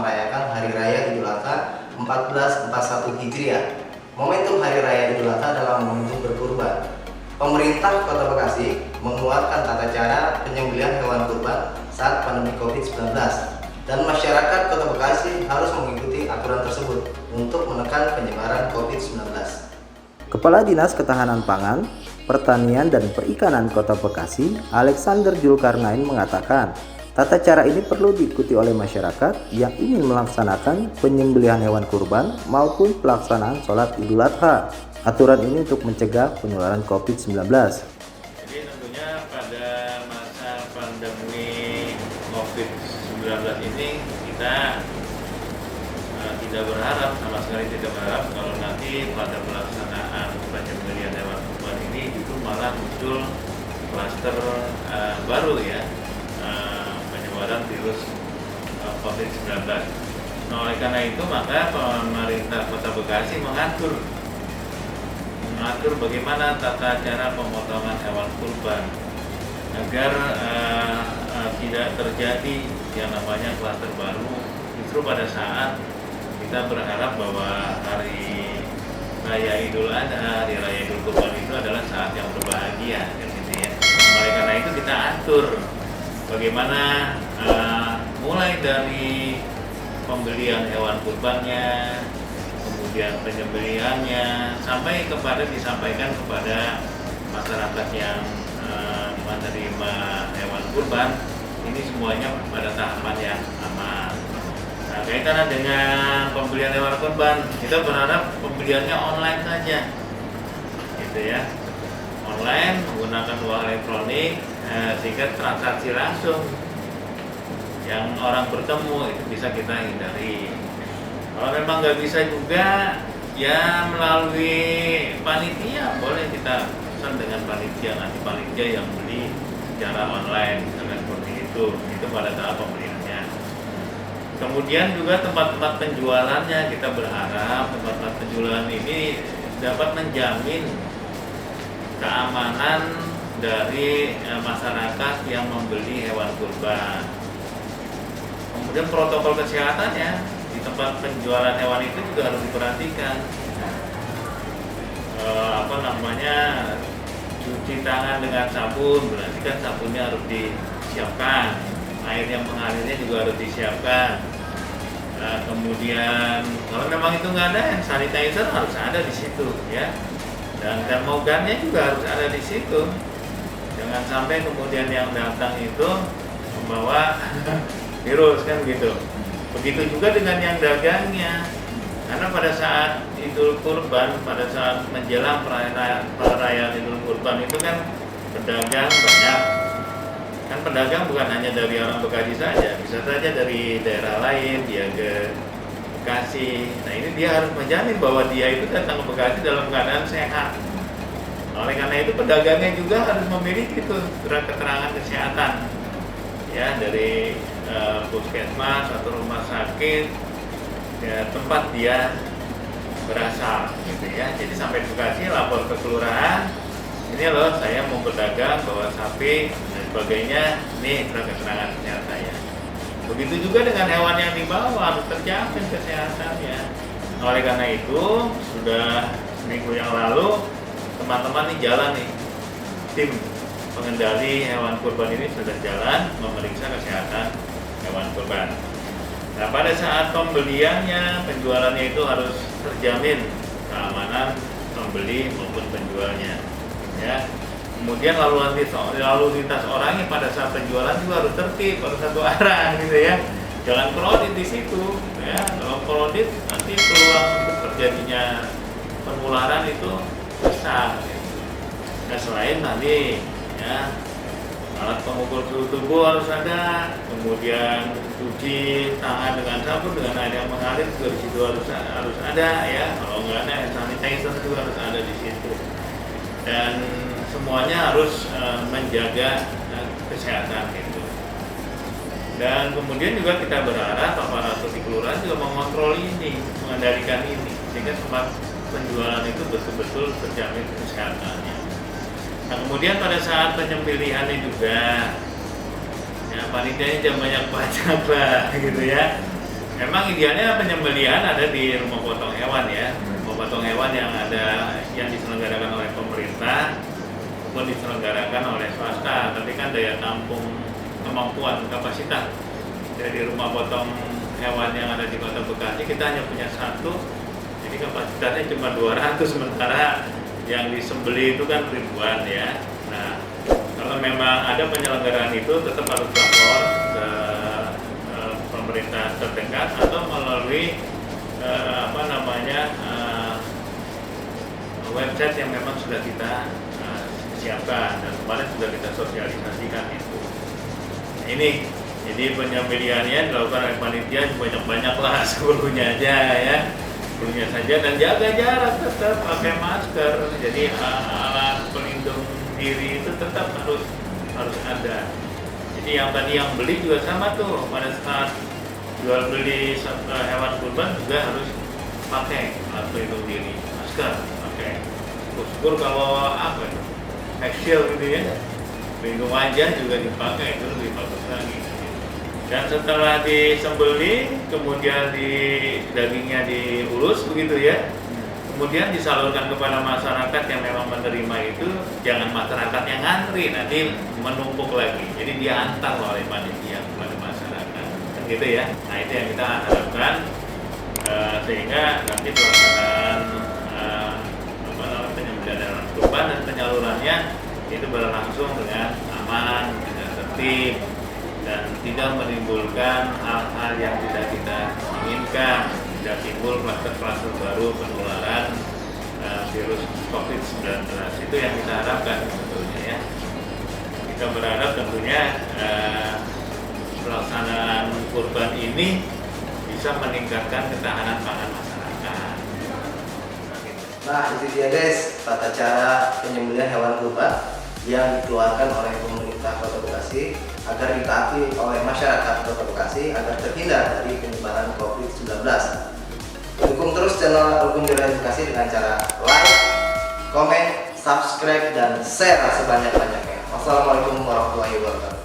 merayakan Hari Raya Idul Adha 1441 Hijriah. Momentum Hari Raya Idul Adha adalah momentum berkurban. Pemerintah Kota Bekasi mengeluarkan tata cara penyembelihan hewan kurban saat pandemi COVID-19 dan masyarakat Kota Bekasi harus mengikuti aturan tersebut untuk menekan penyebaran COVID-19. Kepala Dinas Ketahanan Pangan, Pertanian dan Perikanan Kota Bekasi, Alexander Julkarnain mengatakan, tata cara ini perlu diikuti oleh masyarakat yang ingin melaksanakan penyembelihan hewan kurban maupun pelaksanaan sholat Idul Adha. Aturan ini untuk mencegah penularan COVID-19. Jadi tentunya pada masa pandemi COVID-19 ini kita tidak berharap, sama sekali tidak berharap kalau nanti pada pelaksanaan penyembelihan hewan kurban ini itu malah muncul klaster baru ya, penyebaran virus COVID-19. Nah, oleh karena itu maka pemerintah Kota Bekasi mengatur bagaimana tata cara pemotongan hewan kurban agar tidak terjadi yang namanya klaster baru. Justru pada saat kita berharap bahwa hari Raya Idul Adha, Hari Raya Idul Kurban itu adalah saat yang berbahagia, gitu ya. Oleh karena itu kita atur bagaimana mulai dari pembelian hewan kurbannya, kemudian penyembelihannya, sampai kepada disampaikan kepada masyarakat yang menerima hewan kurban. Ini semuanya pada tahapan yang aman. Nah, kaitan dengan pembelian hewan kurban, kita berharap pembeliannya online saja, gitu ya, online menggunakan uang elektronik, sehingga transaksi langsung yang orang bertemu itu bisa kita hindari. Kalau memang nggak bisa juga, ya melalui panitia boleh kita pesan dengan panitia, nanti panitia yang beli secara online, misalkan seperti itu pada tahap pembeliannya. Kemudian juga tempat-tempat penjualannya, kita berharap tempat-tempat penjualan ini dapat menjamin keamanan dari masyarakat yang membeli hewan kurban. Kemudian protokol kesehatannya di tempat penjualan hewan itu juga harus diperhatikan. Cuci tangan dengan sabun, berarti kan sabunnya harus disiapkan, air yang mengalirnya juga harus disiapkan. Kemudian kalau memang itu nggak ada, hand sanitizer harus ada di situ, ya. Dan termogannya juga harus ada di situ. Jangan sampai kemudian yang datang itu membawa virus, kan gitu. Begitu juga dengan yang dagangnya, karena pada saat Idul Kurban, pada saat menjelang perayaan Idul Kurban itu kan pedagang banyak. Kan pedagang bukan hanya dari orang Bekasi saja, bisa saja dari daerah lain dia ke Bekasi. Nah, ini dia harus menjamin bahwa dia itu datang ke Bekasi dalam keadaan sehat. Oleh karena itu pedagangnya juga harus memiliki itu surat keterangan kesehatan, ya, dari puskesmas atau rumah sakit, ya, tempat dia berasal, gitu ya. Jadi sampai Bekasi lapor ke kelurahan, ini loh saya mau berdagang bawa sapi dan sebagainya, nih surat keterangan kesehatannya. Begitu juga dengan hewan yang dibawa harus terjamin kesehatannya. Oleh karena itu sudah seminggu yang lalu teman-teman nih jalan nih, tim pengendali hewan kurban ini sudah jalan memeriksa kesehatan hewan kurban. Nah, pada saat pembeliannya, penjualannya itu harus terjamin keamanan pembeli maupun penjualnya, ya. Kemudian lalu lintas orangnya pada saat penjualan juga harus tertib, harus satu arah, gitu ya. Jangan crowded di situ, ya. Kalau crowded nanti peluang untuk terjadinya penularan itu besar. Gitu. Nah, selain tadi, ya, alat pengukur suhu tubuh harus ada, kemudian cuci tangan dengan sabun dengan air yang mengalir juga di situ harus ada, ya. Kalau nggak ada, hand sanitizer juga harus ada di situ. Dan semuanya harus menjaga kesehatan itu. Dan kemudian juga kita berharap aparatur di kelurahan juga mengontrol ini, mengendalikan ini, sehingga tempat penjualan itu betul-betul terjamin kesehatannya. Nah, kemudian pada saat penyembelihannya juga, ya, panitianya jangan banyak baca lah, gitu ya. memang idealnya penyembelihan ada di rumah potong hewan ya. Rumah potong hewan yang ada yang diselenggarakan oleh pemerintah maupun diselenggarakan oleh swasta. Tapi kan daya tampung kemampuan kapasitas dari rumah potong hewan yang ada di Kota Bekasi kita hanya punya satu, jadi kapasitasnya cuma 200, sementara yang disembeli itu kan ribuan ya. Nah, kalau memang ada penyelenggaraan itu tetap harus lapor ke pemerintah terdekat atau melalui website yang memang sudah kita siapkan dan kemarin sudah kita sosialisasikan itu. Nah, ini jadi penyembelihannya dilakukan oleh panitia banyak-banyak lah, sebelumnya aja ya, sebelumnya saja, dan jaga jarak, tetap pakai masker. Jadi alat pelindung diri itu tetap harus ada. Jadi yang tadi yang beli juga sama tuh, pada saat jual beli hewan kurban juga harus pakai alat pelindung diri, masker pakai. Syukur kalau face shield gitu ya, pelindung wajah juga dipakai, itu lebih bagus lagi. Dan setelah disembeli, kemudian dagingnya diurus begitu ya, kemudian disalurkan kepada masyarakat yang memang menerima itu. Jangan masyarakat yang ngantri, nanti menumpuk lagi. Jadi diantar oleh panitia kepada masyarakat, kan gitu ya. Nah, itu yang kita harapkan, sehingga nanti pelaksanaan penyembelihan hewan kurban dan penyalurannya itu berlangsung dengan aman, dengan tertib, dan tidak menimbulkan hal-hal yang tidak kita inginkan, tidak timbul kluster-kluster baru penularan virus COVID-19. Itu yang kita harapkan sebetulnya ya. Kita berharap tentunya pelaksanaan kurban ini bisa meningkatkan ketahanan pangan masyarakat. Nah, itu dia guys, tata cara penyembelihan hewan kurban yang dikeluarkan oleh pemerintah Kota Bekasi agar ditaati oleh masyarakat Kota Bekasi agar terhindar dari penyebaran COVID-19. Dukung terus channel Rukun Jodoh Edukasi dengan cara like, komen, subscribe, dan share sebanyak-banyaknya. Wassalamualaikum warahmatullahi wabarakatuh.